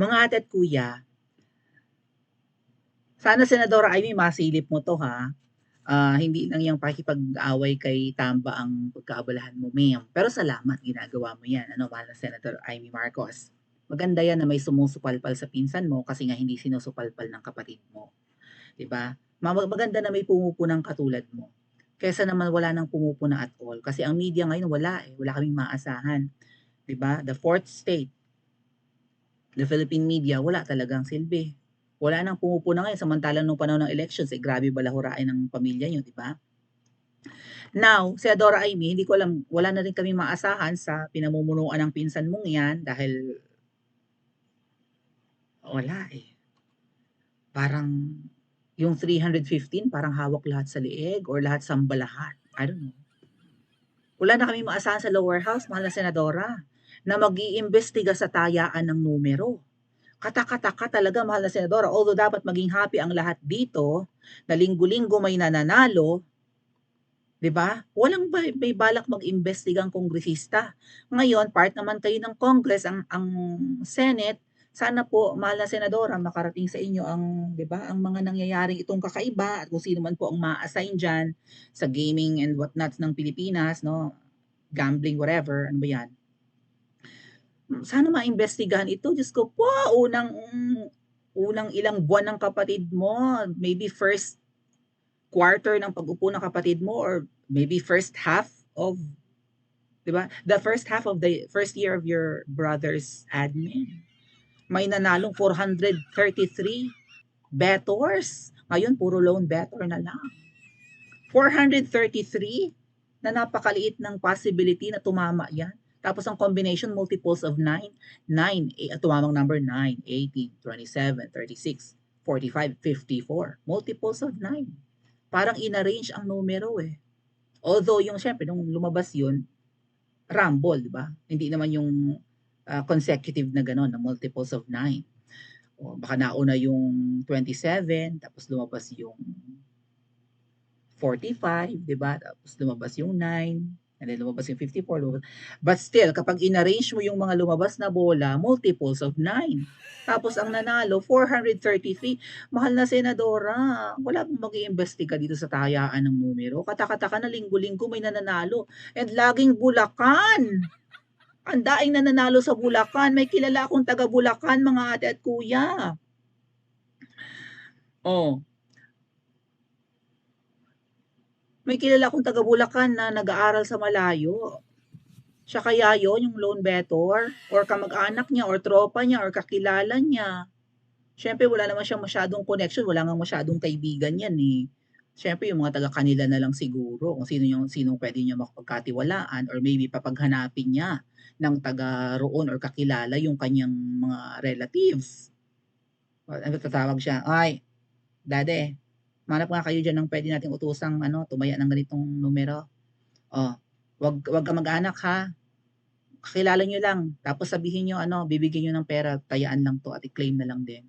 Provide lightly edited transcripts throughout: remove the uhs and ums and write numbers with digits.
Mga ate at kuya, sana Senadora Amy masilip mo 'to ha. Hindi lang 'yang pakikipag-away kay Tamba ang pagkaabalahan mo, ma'am. Pero salamat ginagawa mo 'yan, ano, mahal na Senator Amy Marcos. Maganda 'yan na may sumusupalpal sa pinsan mo kasi nga hindi sinusupalpal ng kapatid mo, 'di ba? Maganda na may pumupunang katulad mo, kaysa naman wala nang pumupuna at all. Kasi ang media ngayon wala, eh, wala kaming maasahan, 'di ba? The fourth state, the Philippine media, wala talagang silbi. Wala nang pumupuna ngayon samantalang nung panahon ng elections, eh, grabe balahurain ng pamilya niyo, 'di ba? Now, si Adora Amy, hindi ko alam, wala na rin kaming maasahan sa pinamumunuan ng pinsan mong 'yan dahil wala, eh. Parang yung 315 parang hawak lahat sa leeg or lahat sambalahat, I don't know. Wala na kaming maasahan sa lower house, mahal na senadora, na mag-iimbestiga sa tayaan ng numero. Kataka-taka talaga, mahal na senadora, although dapat maging happy ang lahat dito na linggo-linggo may nananalo, 'di ba? Walang may balak mag-imbestigang kongresista. Ngayon, part naman kayo ng Congress, ang Senate. Sana po, mahal na senadora, makarating sa inyo ang, 'di ba, ang mga nangyayaring itong kakaiba at kung sino man po ang ma-assign diyan sa gaming and whatnots ng Pilipinas, no? Gambling, whatever, ano ba 'yan? Sana maimbestigahan ito. Diyos ko po, unang ilang buwan ng kapatid mo, maybe first quarter ng pag-upo ng kapatid mo or maybe first half of, 'di ba? The first half of the first year of your brother's admin. May nanalong 433 bettors. Ngayon puro lone bettor na lang. 433 na napakaliit ng possibility na tumama 'yan. Tapos ang combination multiples of 9, 9, tumamang number 9, 18, 27, 36, 45, 54. Multiples of 9. Parang inarrange ang numero eh. Although yung syempre nung lumabas yun, rumble, di ba? Hindi naman yung consecutive na gano'n, na multiples of 9. O baka nauna yung 27, tapos lumabas yung 45, di ba? Tapos lumabas yung 9, and then lumabas yung 54. Lumabas. But still, kapag inarrange mo yung mga lumabas na bola, multiples of 9. Tapos ang nanalo, 433. Mahal na senadora, wala pong mag-iimbestiga dito sa tayaan ng numero. Katakataka na linggo-linggo may nananalo. And laging Bulacan. Ang daing nananalo sa Bulacan. May kilala akong taga Bulacan, mga ate at kuya. Oh, may kilala akong taga Bulacan na nag-aaral sa malayo. Siya kaya yon yung lone bettor? Or kamag-anak niya, or tropa niya, or kakilala niya? Siyempre wala naman siyang masyadong connection, wala ngang masyadong kaibigan yan eh. Siyempre yung mga taga kanila na lang siguro kung sinong pwede niya makapagkatiwalaan or maybe papaghanapin niya ng taga roon or kakilala yung kanyang mga relatives. Ano tatawag siya, "Ay, Dade, manap nga kayo diyan ng pwede nating utusang ano, tumaya ng ganitong numero. Oh, wag ka mag-anak ha. Kakilala niyo lang. Tapos sabihin niyo ano, bibigyan niyo ng pera, tayaan lang 'to at i-claim na lang din."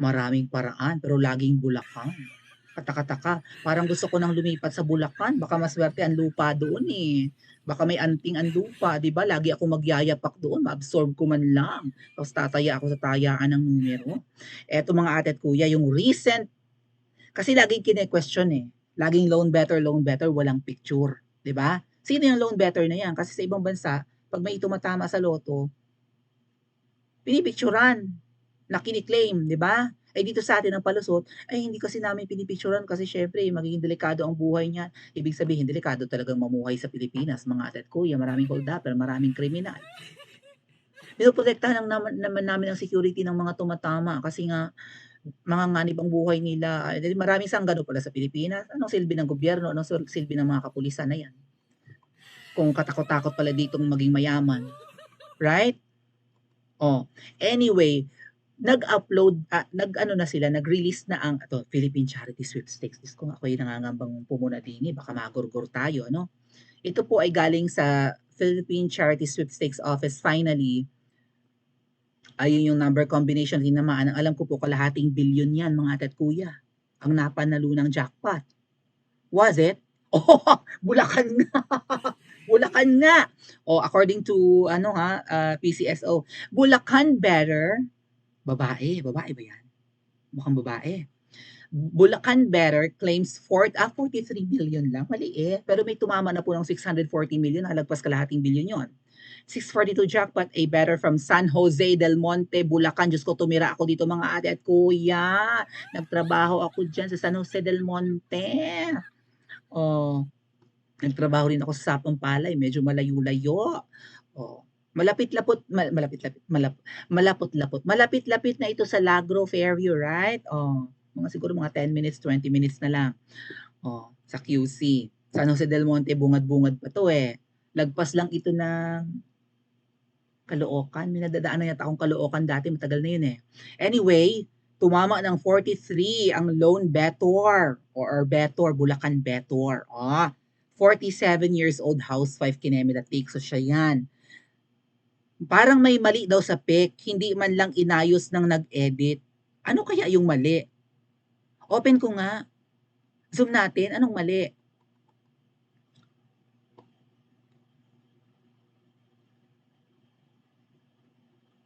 Maraming paraan pero laging Bulacan. Kataka-taka, parang gusto ko nang lumipat sa Bulacan, baka maswerte ang lupa doon eh. Baka may anting ang lupa, 'di ba? Lagi ako magyayapak doon, ma-absorb ko man lang. Tapos tataya ako sa tayaan ng numero. Eto mga ate at kuya, yung recent, kasi laging kine-question eh. Laging loan better, walang picture, 'di ba? Sino yung loan better na yan? Kasi sa ibang bansa, pag may tumatama sa loto, pinipicturan na kini-claim, 'di ba? Ay dito sa atin ang palusot, ay hindi kasi namin pinipicturan kasi syempre magiging delikado ang buhay niyan. Ibig sabihin delikado talagang mamuhay sa Pilipinas, mga ate at kuya, maraming hold-upper, maraming kriminal. Pinoprotektahan lang naman namin ang security ng mga tumatama kasi nga manganganib ang buhay nila. Maraming sanggano pala sa Pilipinas. Anong silbi ng gobyerno? Anong silbi ng mga kapulisan na yan? Kung katakot-takot pala ditong maging mayaman. Right? Oh, anyway, nag-ano na sila, nag-release na ang Philippine Charity Sweepstakes. Diyos ko, ako'y nangangambang pumuna din eh, baka magurgur tayo, ano? Ito po ay galing sa Philippine Charity Sweepstakes Office finally. Ayun yung number combination tinamaan. Ang alam ko po, kalahating bilyon yan, mga ate at kuya. Ang napanalo ng jackpot. Was it? Oh, Bulacan nga. Bulacan nga. According to PCSO, Bulacan better, babae ba 'yan? Mukhang babae. Bulacan Better claims 43 billion lang, maliit. Pero may tumama na po ng 640 million, halagpas kalahating bilyon yon. 642 jackpot, a better from San Jose del Monte, Bulacan. Diyos ko, tumira ako dito mga ate at kuya. Nagtrabaho ako dyan sa San Jose del Monte. Nagtrabaho rin ako sa Sapampalay, medyo malayo-layo. Malapit-lapit na ito sa Lagro, Fairview, right? Siguro mga 10 minutes, 20 minutes na lang. Sa QC. San Jose del Monte, bungad-bungad pa to eh. Lagpas lang ito ng Caloocan. May nadadaanan yata akong Caloocan dati, matagal na yun eh. Anyway, tumama ng 43 ang Lone Betor or Betor, Bulacan Betor. 47 years old housewife kinemilatik. So siya yan. Parang may mali daw sa pic, hindi man lang inayos ng nag-edit. Ano kaya yung mali? Open ko nga. Zoom natin, anong mali?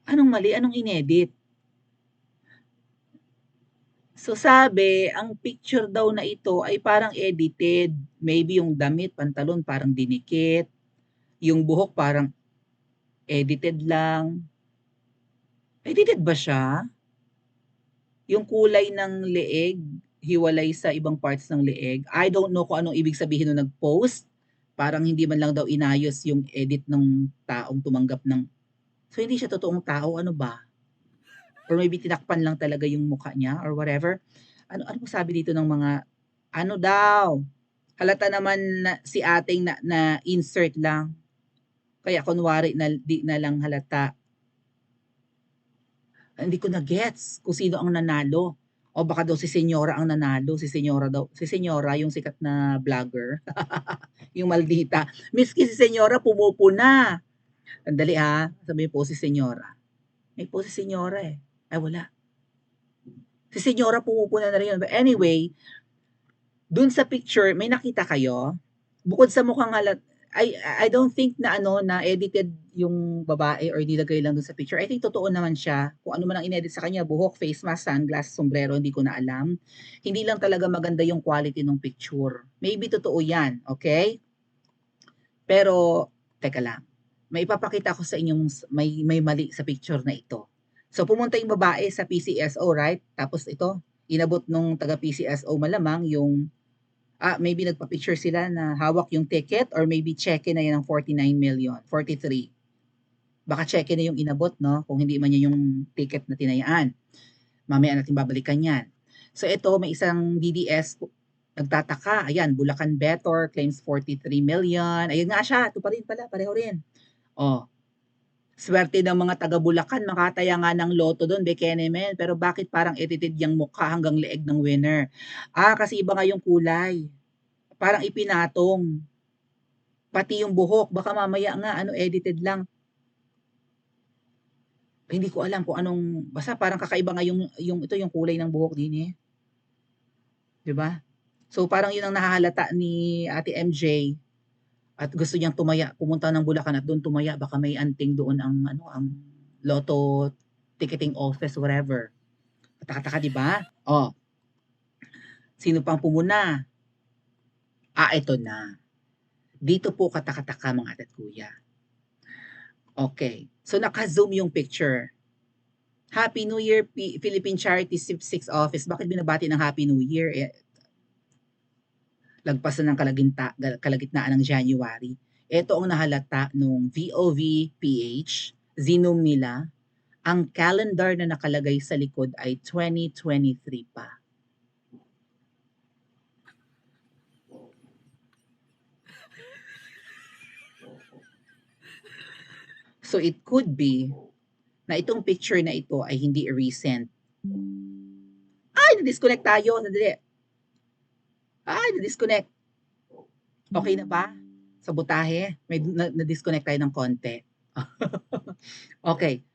Anong mali? Anong inedit? So sabi, ang picture daw na ito ay parang edited. Maybe yung damit, pantalon parang dinikit. Yung buhok parang edited lang. Edited ba siya? Yung kulay ng leeg, hiwalay sa ibang parts ng leeg. I don't know kung anong ibig sabihin nung nag-post. Parang hindi man lang daw inayos yung edit ng taong tumanggap ng... So hindi siya totoong tao, ano ba? Or maybe tinakpan lang talaga yung mukha niya or whatever. Ano po sabi dito ng mga... Ano daw? Halata naman na, si ating na insert lang. Kaya kunwari na di na lang halata. Hindi ko na gets kung sino ang nanalo. O baka daw si Senyora ang nanalo. Si Senyora yung sikat na vlogger. Yung maldita. Miski si Senyora pumupuna. Sandali ha. Sabi po si Senyora. May po si Senyora eh. Ay wala. Si Senyora pumupuna na rin yun. But anyway, dun sa picture, may nakita kayo? Bukod sa mukhang I don't think na na edited yung babae or nilagay lang dun sa picture. I think totoo naman siya. Kung ano man ang inedit sa kanya, buhok, face mask, sunglass, sombrero, hindi ko na alam. Hindi lang talaga maganda yung quality ng picture. Maybe totoo yan, okay? Pero, teka lang. May ipapakita ko sa inyong may mali sa picture na ito. So, pumunta yung babae sa PCSO, right? Tapos ito, inabot nung taga PCSO malamang yung maybe nagpa-picture sila na hawak yung ticket or maybe check-in na yan ng 49 million, 43. Baka check-in na yung inabot, no? Kung hindi man yan yung ticket na tinayaan. Mamaya natin babalikan yan. So ito, may isang DDS nagtataka. Ayan, Bulacan Betor claims 43 million. Ayun nga siya, ito pa rin pala, pareho rin. Swerte ng mga taga Bulacan, makataya nga ng loto doon, Bekenemen. Pero bakit parang edited yung mukha hanggang leeg ng winner? Kasi iba nga yung kulay. Parang ipinatong. Pati yung buhok, baka mamaya nga edited lang. Hindi ko alam kung anong, basta parang kakaiba nga yung ito yung kulay ng buhok din eh. 'Di ba? So parang yun ang nahahalata ni Ate MJ at gusto niyang tumaya, pumunta ng Bulacan at doon tumaya, baka may anting doon ang ang lotto ticketing office, whatever. Kataka-taka, 'di ba? Sino pang pumuna? Ito na. Dito po katakataka mga ate at kuya. Okay. So naka-zoom yung picture. Happy New Year, Philippine Charity 6 Office. Bakit binabati ng Happy New Year? Lagpas na ng kalagitnaan ng January. Ito ang nahalata nung VOV-PH, Zoom nila. Ang calendar na nakalagay sa likod ay 2023 pa. So it could be na itong picture na ito ay hindi recent. Na-disconnect tayo. Nadali. Na-disconnect. Okay na ba? Sabotahe? May na-disconnect tayo ng konti. Okay.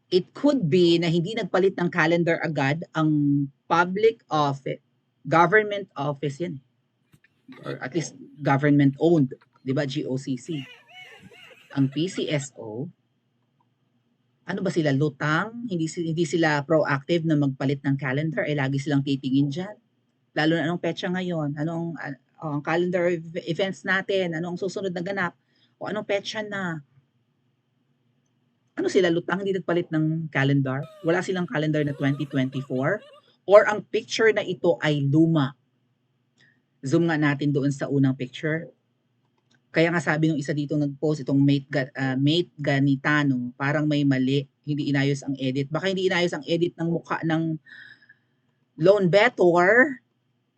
It could be na hindi nagpalit ng calendar agad ang public office, government office yan. Or at least government-owned. 'Di ba GOCC? Ang PCSO, ano ba sila, lutang? Hindi sila proactive na magpalit ng calendar, lagi silang titingin diyan. Lalo na anong petsa ngayon, ang calendar events natin, ano ang susunod na ganap, o anong petsa na. Ano sila, lutang, hindi nagpalit ng calendar? Wala silang calendar na 2024? Or ang picture na ito ay luma? Zoom nga natin doon sa unang picture. Kaya nga sabi nung isa dito nag-post, itong mate Ganitano, parang may mali, hindi inayos ang edit. Baka hindi inayos ang edit ng mukha ng loan better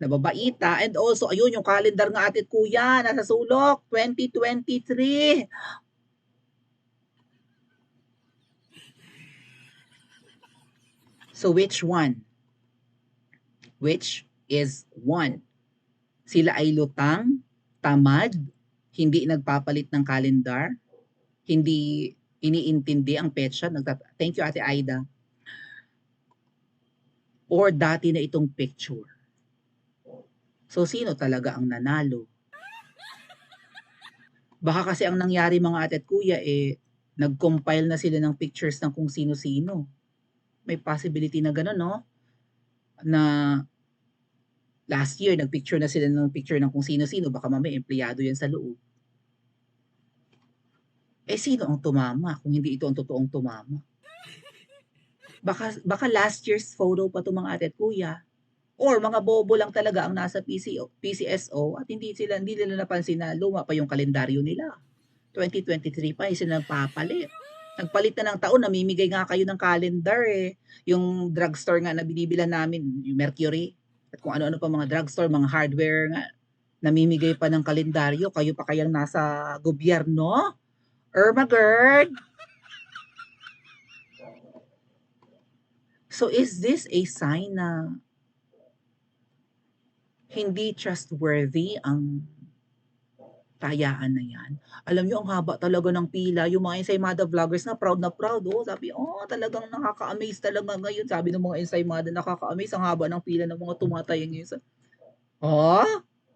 na babaita. And also, ayun, yung calendar nga atit kuya, nasa sulok, 2023. So, which one? Which is one? Sila ay lutang, tamad, hindi nagpapalit ng calendar, hindi iniintindi ang petsa. Thank you, Ate Aida. Or dati na itong picture. So, sino talaga ang nanalo? Baka kasi ang nangyari mga ate at kuya, nag-compile na sila ng pictures ng kung sino-sino. May possibility na gano'n, no? Na last year, nag-picture na sila ng picture ng kung sino-sino. Baka mamaya, empleyado yan sa loob. Sino ang tumama kung hindi ito ang totoong tumama? Baka last year's photo pa ito mga ate at kuya. Or mga bobo lang talaga ang nasa PCSO at hindi nila napansin na luma pa yung kalendaryo nila. 2023 pa sila nagpapalit. Nagpalit na ng taon, namimigay nga kayo ng calendar eh. Yung drugstore nga na binibilan namin, yung Mercury, at kung ano-ano pa mga drugstore, mga hardware nga, namimigay pa ng kalendaryo, kayo pa kayang nasa gobyerno? Irma Gerd? So is this a sign na hindi trustworthy ang tayaan na yan? Alam nyo, ang haba talaga ng pila. Yung mga Ensaymada vloggers na proud. Oh, sabi, talagang nakaka-amaze talaga ngayon. Sabi ng mga Ensaymada, nakaka-amaze ang haba ng pila ng mga tumatayang ngayon.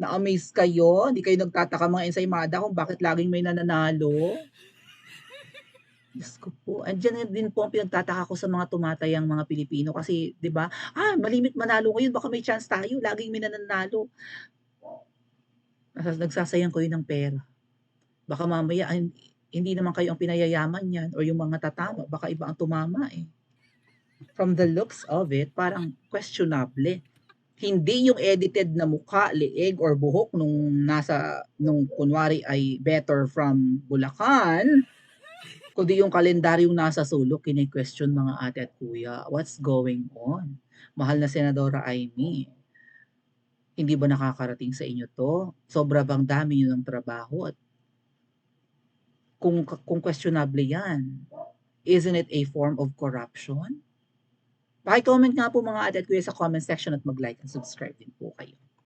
Na-amaze kayo? Hindi kayo nagtataka mga Ensaymada kung bakit laging may nananalo? Diyos ko po. Andiyan din po ang pinagtataka ko sa mga tumatayang mga Pilipino kasi, di ba, malimit manalo ngayon, baka may chance tayo, laging may nananalo. Nagsasayang kayo ng pera. Baka mamaya, hindi naman kayo ang pinayayaman yan or yung mga tatama, baka iba ang tumama eh. From the looks of it, parang questionable. Hindi yung edited na mukha, leeg or buhok nung kunwari ay better from Bulacan, kundi yung kalendaryong nasa sulok, kini-question mga ate at kuya, what's going on? Mahal na Senadora Amy, hindi ba nakakarating sa inyo to? Sobra bang dami nyo ng trabaho? At kung questionable yan, isn't it a form of corruption? Paki-comment nga po mga ate at kuya sa comment section at mag-like and subscribe din po kayo.